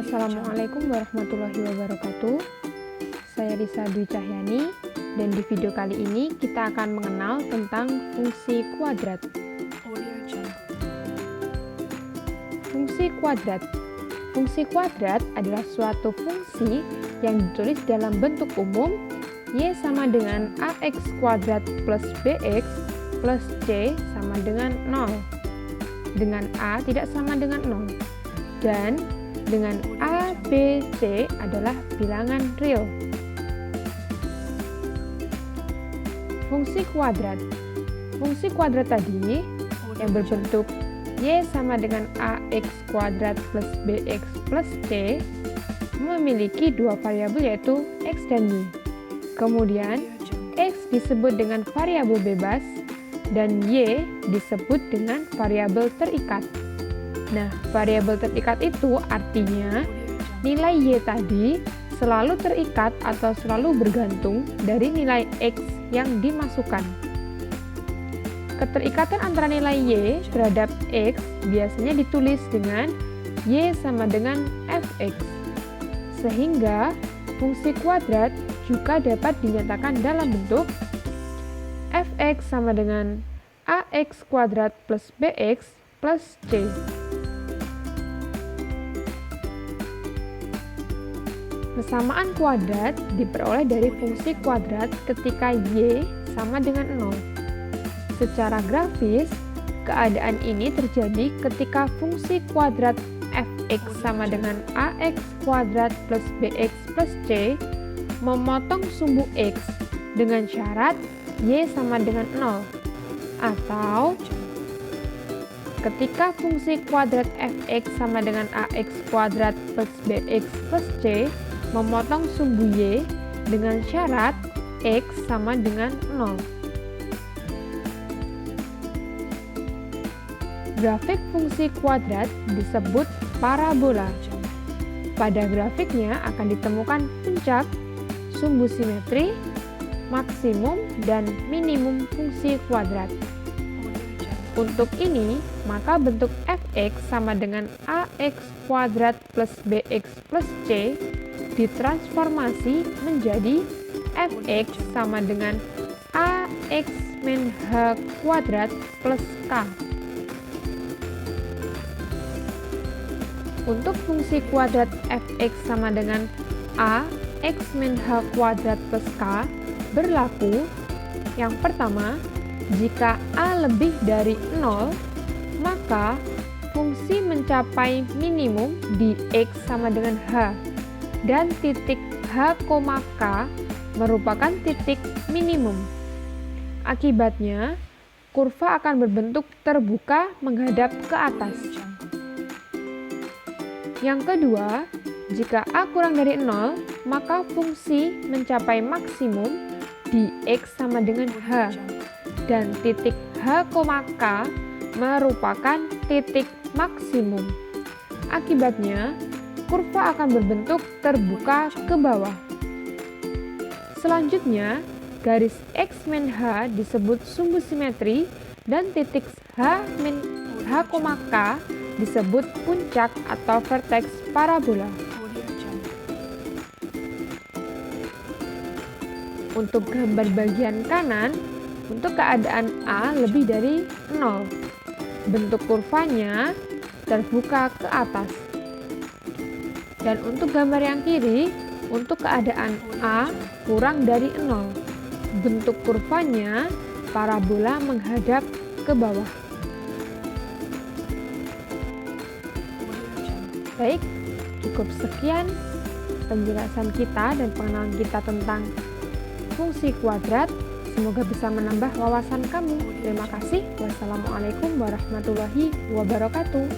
Assalamualaikum warahmatullahi wabarakatuh. Saya Risa Dwi Cahyani dan di video kali ini kita akan mengenal tentang fungsi kuadrat. Fungsi kuadrat. Fungsi kuadrat adalah suatu fungsi yang ditulis dalam bentuk umum y sama dengan ax kuadrat plus bx plus c sama dengan 0, dengan a tidak sama dengan 0, dan dengan a, b, c adalah bilangan real. Fungsi kuadrat. Fungsi kuadrat tadi yang berbentuk y sama dengan ax kuadrat plus bx plus c memiliki dua variabel yaitu x dan y. Kemudian x disebut dengan variabel bebas dan y disebut dengan variabel terikat. Nah, variabel terikat itu artinya nilai y tadi selalu terikat atau selalu bergantung dari nilai x yang dimasukkan. Keterikatan antara nilai y terhadap x biasanya ditulis dengan y sama dengan fx. Sehingga fungsi kuadrat juga dapat dinyatakan dalam bentuk fx sama dengan ax kuadrat plus bx plus c. Persamaan kuadrat diperoleh dari fungsi kuadrat ketika y sama dengan 0. Secara grafis, keadaan ini terjadi ketika fungsi kuadrat fx sama dengan ax kuadrat plus bx plus c memotong sumbu x dengan syarat y sama dengan 0, atau ketika fungsi kuadrat fx sama dengan ax kuadrat plus bx plus c memotong sumbu y dengan syarat x sama dengan 0. Grafik fungsi kuadrat disebut parabola. Pada grafiknya akan ditemukan puncak, sumbu simetri, maksimum, dan minimum fungsi kuadrat. Untuk ini, maka bentuk fx sama dengan ax kuadrat plus bx plus c ditransformasi menjadi fx sama dengan ax min h kuadrat plus k. Untuk fungsi kuadrat fx sama dengan ax min h kuadrat plus k berlaku yang pertama, jika a lebih dari 0, maka fungsi mencapai minimum di x sama dengan h, dan titik h, k merupakan titik minimum. Akibatnya, kurva akan berbentuk terbuka menghadap ke atas. Yang kedua, jika a kurang dari 0, maka fungsi mencapai maksimum di x sama dengan h, dan titik h, k merupakan titik maksimum. Akibatnya, kurva akan berbentuk terbuka ke bawah. Selanjutnya, garis x min h disebut sumbu simetri dan titik h min h, k disebut puncak atau vertex parabola. Untuk gambar bagian kanan, untuk keadaan a lebih dari 0, bentuk kurvanya terbuka ke atas. Dan untuk gambar yang kiri, untuk keadaan a kurang dari 0, bentuk kurvanya parabola menghadap ke bawah. Baik, cukup sekian penjelasan kita dan pengenalan kita tentang fungsi kuadrat. Semoga bisa menambah wawasan kamu. Terima kasih. Wassalamualaikum warahmatullahi wabarakatuh.